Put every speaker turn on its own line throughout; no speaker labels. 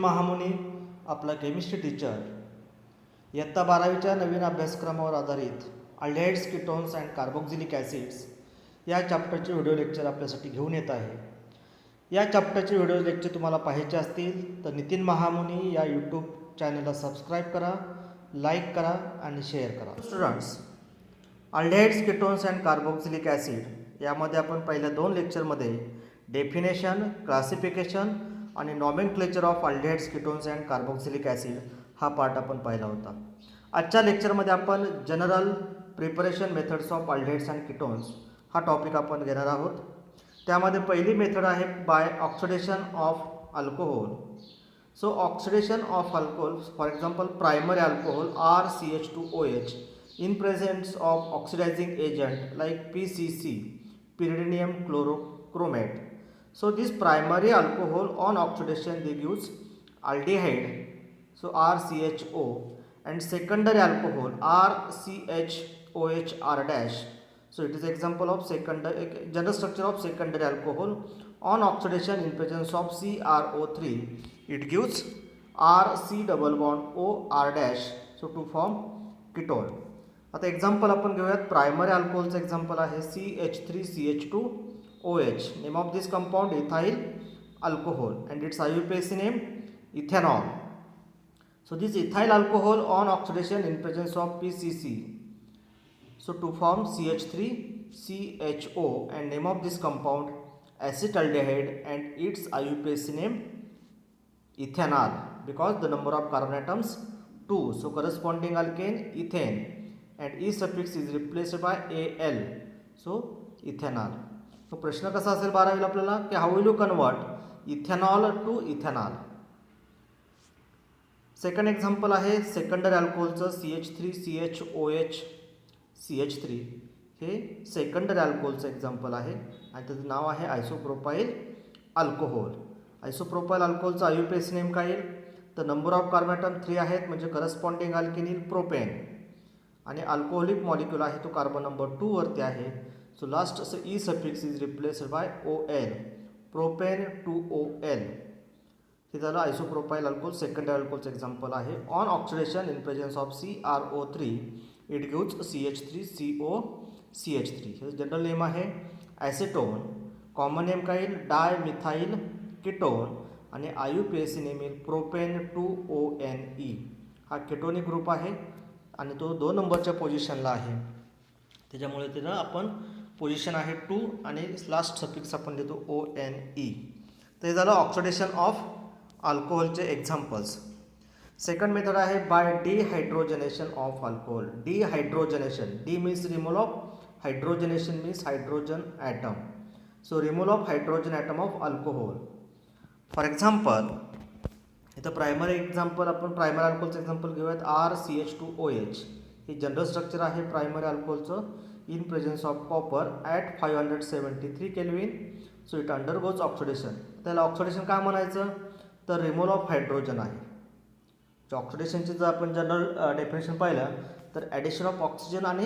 महामुनी आपला chemistry teacher इयत्ता 12वीच्या नवीन अभ्यासक्रमावर आधारित aldehydes, ketones and carboxylic acids या चॅप्टरचे व्हिडिओ लेक्चर आपल्यासाठी घेऊन येत आहे. या चॅप्टरचे व्हिडिओ लेक्चर तुम्हाला पाहायचे असतील तर नितीन महामुनी या यूट्यूब चॅनलला सबस्क्राईब करा, लाईक करा आणि शेअर करा. Students, aldehydes, ketones and carboxylic acid यामध्ये आपण पहिल्या 2 लेक्चरमध्ये डेफिनेशन, क्लासिफिकेशन आणि nomenclature of aldehydes, ketones and carboxylic acid हा पार्ट आपण पाहिला होता. आजच्या लेक्चरमध्ये आपण general preparation methods of aldehydes and ketones हा टॉपिक आपण घेणार आहोत. त्यामध्ये पहिली मेथड आहे by oxidation of alcohol. So oxidation of alcohol, for example primary alcohol RCH2OH in presence of oxidizing agent like PCC, pyridinium chlorochromate. So this primary alcohol on oxidation they gives aldehyde, so RCHO, and secondary alcohol RCHOH R dash. So it is example of secondary general structure of secondary alcohol on oxidation in presence of CrO3 it gives RC double bond O R dash, so to form ketone. आता example आपण घेऊयात. Primary अल्कोहोलचं example आहे CH3CH2OH. Name of this compound ethyl alcohol and it's IUPAC name ethanol. So this ethyl alcohol on oxidation in presence of PCC, so to form CH3CHO and name of this compound acetaldehyde and its IUPAC name ethanol because the number of carbon atoms 2, so corresponding alkane ethane and E suffix is replaced by AL, so ethanol. तो प्रश्न कसा असेल 12वीला आपल्याला की how will you convert ethanol to ethanol. Second example आहे secondary अल्कोहोलचं CH3CHOH CH3. हे सेकंडरी अल्कोहोलचं एक्झाम्पल आहे आणि त्याचं नाव आहे आयसोप्रोपाईल अल्कोहोल. आयसोप्रोपाईल अल्कोहोलचं IUPAC नेम काय येईल तर नंबर ऑफ कार्बन ॲटम 3 आहेत म्हणजे करस्पॉन्डिंग अल्केन येईल प्रोपेन आणि अल्कोहोलिक मॉलिक्यूल आहे तो कार्बन नंबर 2 वरती आहे. सो लास्ट असं E suffix is replaced by OL, propane 2OL. हे झालं आयसोप्रोपाईल अल्कोहोल सेकंडरी अल्कोहोलचं एक्झाम्पल आहे. On oxidation in presence of CrO3 it gives CH3COCH3. हे जनरल नेम आहे ॲसेटोन. कॉमन नेम काय येईल डाय मिथाइल कीटोन आणि IUPAC नेम येईल प्रोपेन 2ONE. हा केटोनिक ग्रुप आहे आणि तो 2 नंबरच्या पोझिशनला आहे त्याच्यामुळे त्याला आपण पोझिशन आहे 2 आणि लास्ट सफिक्स आपण देतो ONE. तर हे झालं ऑक्सिडेशन ऑफ अल्कोहोलचे एक्झाम्पल्स. सेकंड मेथड आहे by dehydrogenation of alcohol. Dehydrogenation, de means removal of, hydrogenation means hydrogen atom. So removal of hydrogen atom of alcohol. For example इथं प्रायमरी एक्झाम्पल आपण primary अल्कोहोलचं example घेऊयात RCH2OH. हे general structure आहे primary अल्कोहोलचं in presence of copper at 573 kelvin. So it undergoes oxidation. त्याला oxidation काय म्हणायचं तर रिमूव्हल ऑफ हायड्रोजन आहे. ऑक्सिडेशनचे जर आपण जनरल डेफिनेशन पाहिलं तर ॲडिशन ऑफ ऑक्सिजन आणि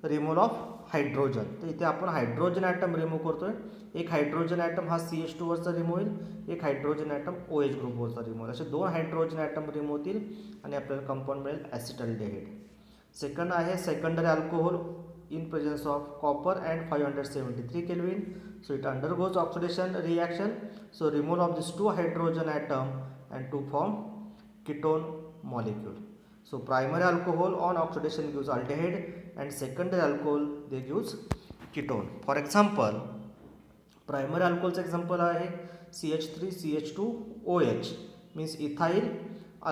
रिमूव्हल ऑफ हायड्रोजन. तर इथे आपण हायड्रोजन ॲटम रिमूव्ह करतोय. एक हायड्रोजन ॲटम हा CH2 वरचा रिमूव्ह होईल, एक हायड्रोजन ॲटम OH ग्रुपवरचा रिमूव्ह होईल. असे 2 हायड्रोजन ॲटम रिमूव्ह होतील आणि आपल्याला कंपाऊंड मिळेल ॲसिटल्डिहाइड. सेकंड आहे secondary alcohol in presence of copper and 573 kelvin. So it undergoes oxidation reaction. So removal of this 2 hydrogen atom and to form ketone molecule. So primary alcohol on oxidation gives aldehyde and secondary alcohol they gives ketone. For example, primary alcohol's example आहे CH3CH2OH means ethyl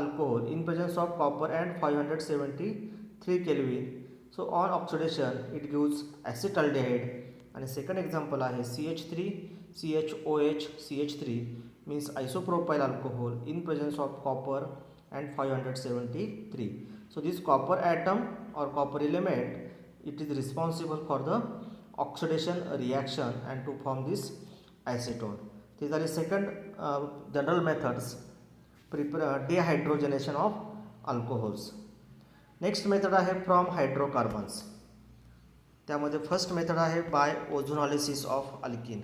alcohol in presence of copper and 573 Kelvin. So on oxidation it gives acetaldehyde. आणि second example आहे CH3CHOH CH3 means isopropyl alcohol in presence of copper and 573. So this copper atom or copper element it is responsible for the oxidation reaction and to form this acetone. These are the second general methods dehydrogenation of alcohols. Next method आहे from hydrocarbons. त्यामध्ये first method आहे by ozonolysis of alkene.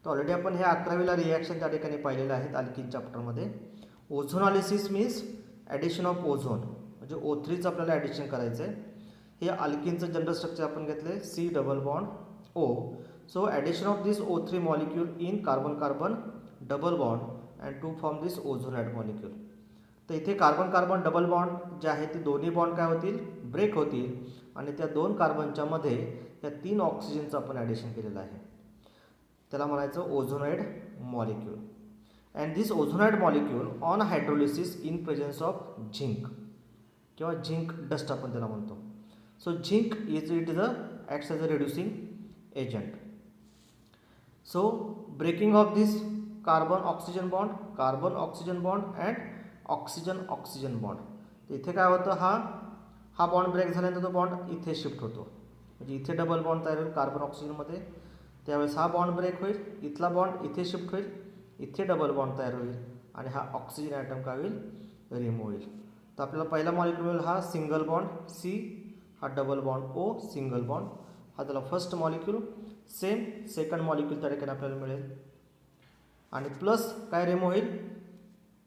तर already आपण हे 11वीला reaction त्या ठिकाणी पाहिलेलं आहेत अल्किन चॅप्टरमध्ये. Ozonolysis means addition of ozone, म्हणजे O3चं आपल्याला ॲडिशन करायचं आहे. हे अल्किनचं जनरल स्ट्रक्चर आपण घेतलं आहे C double bond O. So addition of this O3 molecule in carbon carbon double bond and to form this ozonide molecule. तर इथे कार्बन कार्बन डबल बॉन्ड जे आहे ते दोन्ही बॉन्ड काय होतील, ब्रेक होतील आणि त्या दोन कार्बनच्या मध्ये या 3 ऑक्सिजनचं आपण ॲडिशन केलेलं आहे. त्याला म्हणायचं ozonide molecule. And this ozonide molecule on hydrolysis in presence of zinc किंवा झिंक डस्ट आपण त्याला म्हणतो. So zinc is acts as a reducing agent. So breaking of this carbon oxygen bond and oxygen oxygen bond. तर इथे काय होतं, हा bond break झाल्यानंतर तो बॉन्ड इथे शिफ्ट होतो, म्हणजे इथे डबल बॉन्ड तयार होईल कार्बन ऑक्सिजनमध्ये. त्यावेळेस हा बॉन्ड ब्रेक होईल, इथला बॉन्ड इथे शिफ्ट होईल, इथे डबल बॉन्ड तयार होईल आणि हा ऑक्सिजन ॲटम काय होईल, रिमूव्ह होईल. तर आपल्याला पहिला मॉलिक्यूल मिळेल हा सिंगल बॉन्ड C, हा double bond O, single bond, हा त्याला first molecule. Same second molecule त्या ठिकाणी आपल्याला मिळेल आणि प्लस काय रिमूव्ह होईल,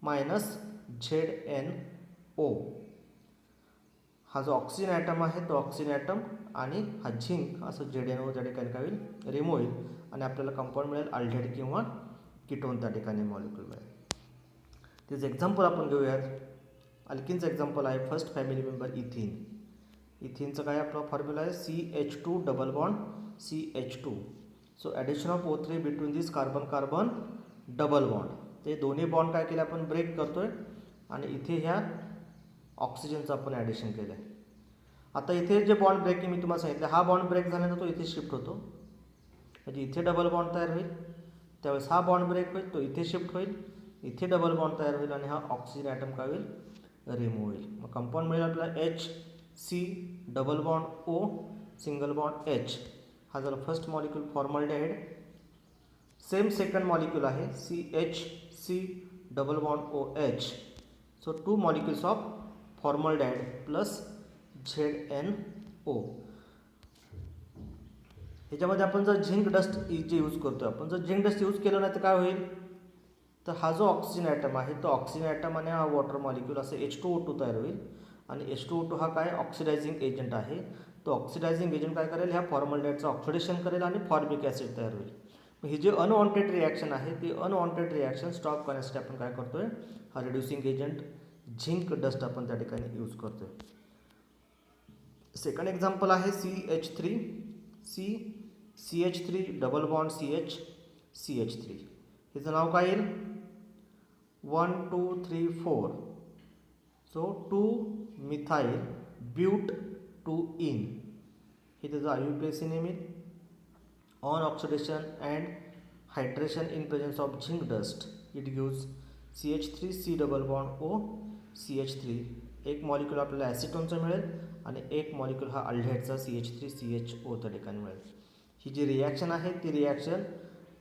मायनस ZnO. हा जो ऑक्सिजन ॲटम आहे तो ऑक्सिजन ॲटम आणि हा झिंक असं ZnO त्या ठिकाणी काय होईल, रिमूव्ह होईल आणि आपल्याला कंपाऊंड मिळेल अल्डेहाइड किंवा कीटोन त्या ठिकाणी मॉलिक्यूल मिळेल. त्याचं एक्झाम्पल आपण घेऊयात. अल्किनचं एक्झाम्पल आहे फर्स्ट फॅमिली मेंबर इथिन. इथिनचं काय आपला फॉर्म्युला आहे CH2 double bond CH2. So addition of O3 between this carbon carbon double bond. ते दोन्ही बॉन्ड काय केले आपण, ब्रेक करतोय आणि इथे ह्या ऑक्सिजनचं आपण ॲडिशन केलं आहे. आता इथे जे बॉन्ड ब्रेकिंग मी तुम्हाला सांगितलं, हा बॉन्ड ब्रेक झाल्यानंतर तो इथे शिफ्ट होतो, म्हणजे इथे डबल बॉन्ड तयार होईल. त्यावेळेस हा बॉन्ड ब्रेक होईल, तो इथे शिफ्ट होईल, इथे डबल बॉन्ड तयार होईल आणि हा ऑक्सिजन ॲटम काय होईल, रिमूव्ह होईल. मग कंपाऊंड मिळेल आपल्याला HC double bond O, single bond H. हा झाला first molecule formaldehyde. Same second molecule आहे CHC double bond OH. So 2 molecules of formaldehyde plus ZnO. ह्याच्यामध्ये आपण जर झिंक डस्ट जे यूज करतो, आपण जर झिंक डस्ट यूज केलं नाही तर काय होईल, तर हा जो ऑक्सिजन ॲटम आहे तो ऑक्सिजन ॲटम आणि हा वॉटर मॉलिक्यूल असं H2O2 तयार होईल आणि H2O2 हा काय ऑक्सिडायझिंग एजंट आहे. तो ऑक्सिडायझिंग एजंट काय करेल, ह्या फॉर्मल्डिहाइडचं ऑक्सिडेशन करेल आणि फॉर्मिक ॲसिड तयार होईल. ही जी अनवॉन्टेड रिॲक्शन आहे ती अनवॉन्टेड रिॲक्शन स्टॉप करण्यासाठी आपण काय करतोय, हा रिड्युसिंग एजंट झिंक डस्ट आपण त्या ठिकाणी यूज करतोय. सेकंड एक्झाम्पल आहे CH3 डबल बॉन्ड CH3. हिचं नाव काय येईल 1 2 3 4. सो 2 मिथाइल ब्यूट 2इन. हे त्याचं IUPAC नेम येईल. On oxidation and hydration in presence of zinc dust it gives CH3C double bond O CH3. एक मॉलिक्यूल आपल्याला ॲसिटोनचा मिळेल आणि एक मॉलिक्यूल हा अल्डेहाइडचा CH3CHO त्या ठिकाणी मिळेल. ही जी रिॲक्शन आहे ती रिॲक्शन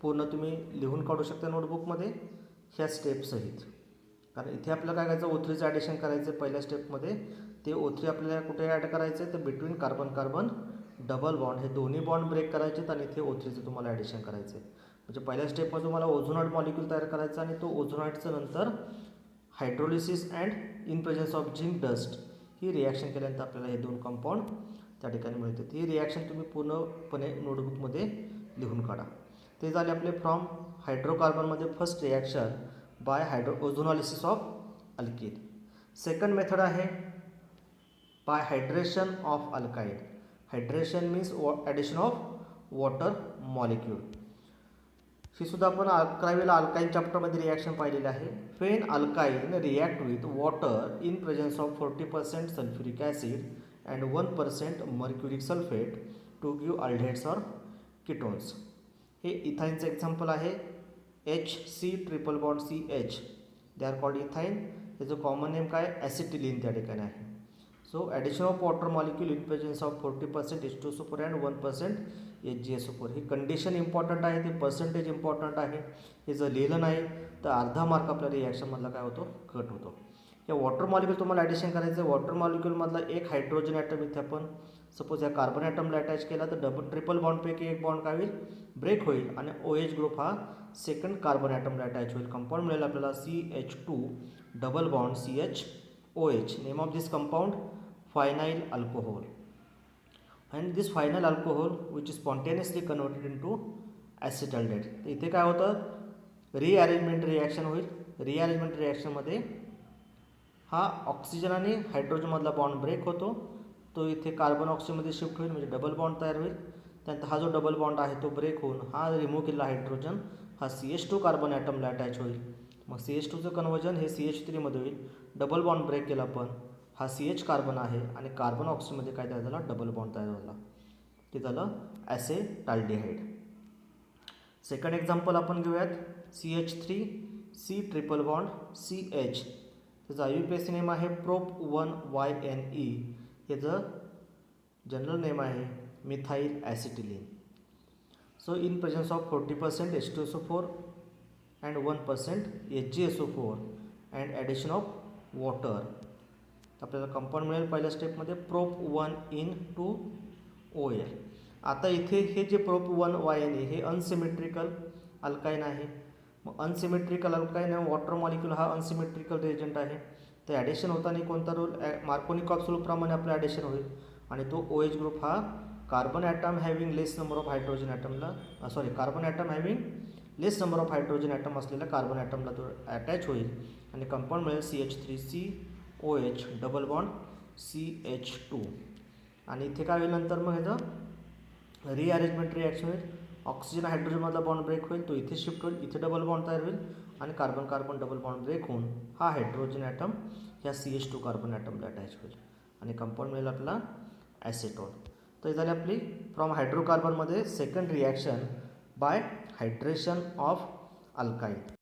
पूर्ण तुम्ही लिहून काढू शकता नोटबुकमध्ये ह्या स्टेपसहित. कारण इथे आपल्याला काय करायचं, O3चं ॲडिशन करायचं पहिल्या स्टेपमध्ये. ते O3 आपल्याला कुठे ॲड करायचं आहे, तर between carbon carbon double bond, हे दोन्ही बॉन्ड ब्रेक करायचे आहेत आणि इथे O3चं तुम्हाला ॲडिशन करायचं आहे. म्हणजे पहिल्या स्टेपमध्ये तुम्हाला ओझोनाइड मॉलिक्यूल तयार करायचा आणि तो ओझोनाइडचं नंतर hydrolysis and in presence of zinc dust he reaction केल्यानंतर आपल्याला हे 2 कंपाऊंड त्या ठिकाणी मिळतात. ही रिॲक्शन तुम्ही पूर्णपणे नोटबुकमध्ये लिहून काढा. ते झाले आपले फ्रॉम हायड्रोकार्बनमध्ये first reaction by ozonolysis of alkene. Second method आहे बाय हायड्रेशन ऑफ अल्काईड. Hydration means addition of water molecule. ही सुद्धा आपण 11वीला अल्काईन चॅप्टरमध्ये रिॲक्शन पाहिलेली आहे. When alkyne react with water in presence of 40% sulphuric acid and 1% mercuric sulphate to give aldehydes or ketones. हे इथाईनचं एक्झाम्पल आहे HC triple bond CH. They are called ethyne. त्याचं कॉमन नेम काय, ॲसिटिलीन त्या ठिकाणी आहे. So addition of water molecule in presence of 40% H2SO4 and 1% HgSO4. He condition important आहे, ती पर्सेंटेज इम्पॉर्टंट आहे. हे जर लिहिलं नाही तर अर्धा मार्क आपल्या रिॲक्शनमधला काय होतो, कट होतो. या वॉटर मॉलिक्यूल तुम्हाला ॲडिशन करायचं आहे. वॉटर मॉलिक्यूलमधला एक हायड्रोजन ॲटम इथे आपण सपोज या कार्बन ॲटमला अटॅच केला तर ट्रिपल बॉन्डपैकी एक बॉन्ड काय होईल, ब्रेक होईल आणि OH ग्रुप हा सेकंड कार्बन ॲटमला अटॅच होईल. कंपाऊंड मिळेल आपल्याला CH2 double bond CHOH. Name of this compound phenyl alcohol. And this phenyl alcohol which is spontaneously converted into acetaldehyde. तर इथे काय होतं, रिअरेंजमेंट रिॲक्शन होईल. रिअरेंजमेंट रिॲक्शनमध्ये हा ऑक्सिजन आणि हायड्रोजनमधला बॉन्ड ब्रेक होतो. तो इथे कार्बन ऑक्सिजनमध्ये शिफ्ट होईल, म्हणजे डबल बॉन्ड तयार होईल. त्यानंतर हा जो डबल बॉन्ड आहे तो ब्रेक होऊन हा रिमूव्ह केलेला हायड्रोजन हा CH2 कार्बन ॲटमला अटॅच होईल. मग CH2चं कन्वर्जन हे CH3मध्ये होईल. डबल बॉन्ड ब्रेक केला पण हा CH कार्बन आहे आणि कार्बन ऑक्सिजनमध्ये काय तयार झाला, डबल बॉन्ड तयार झाला, ते झालं ॲसेटाल्डिहाइड. सेकंड एक्झाम्पल आपण घेऊयात. CH3C triple bond CH. त्याचं IUPAC नेम आहे prop1YNE. ह्याचं जनरल नेम आहे methyl acetylene. So in presence of 40% H2SO4 and 1% HgSO4 and addition of water आपल्याला कंपाऊंड मिळेल पहिल्या स्टेपमध्ये prop1in2OL. आता इथे हे जे prop1YNE हे अनसिमेट्रिकल अल्काईन आहे. मग अनसिमेट्रिकल अल्काईन वॉटर मॉलिक्यूल हा अनसिमेट्रिकल रिएजंट आहे. तर ॲडिशन होताना कोणता रोल, मार्कोनिकॉफ रूलप्रमाणे आपलं ॲडिशन होईल आणि तो OH ग्रुप हा carbon atom having less number of hydrogen ॲटमला carbon atom having less number of hydrogen atom असलेल्या कार्बन ॲटमला तो अटॅच होईल आणि कंपाऊंड मिळेल CH3COH डबल बॉन्ड CH2. आणि इथे काय होईल नंतर मग ह्याचं रिअरेंजमेंट रिॲक्शन होईल. ऑक्सिजन हायड्रोजनमधला बॉन्ड ब्रेक होईल, तो इथे शिफ्ट होईल, इथे डबल बॉन्ड तयार होईल आणि carbon carbon double bond break होऊन हा हायड्रोजन ॲटम ह्या CH2 कार्बन ॲटमला अटॅच होईल आणि कंपाऊंड मिळेल आपला ॲसेटोन. तर झाली आपली फ्रॉम हायड्रोकार्बनमध्ये second reaction by hydration of अल्काईन.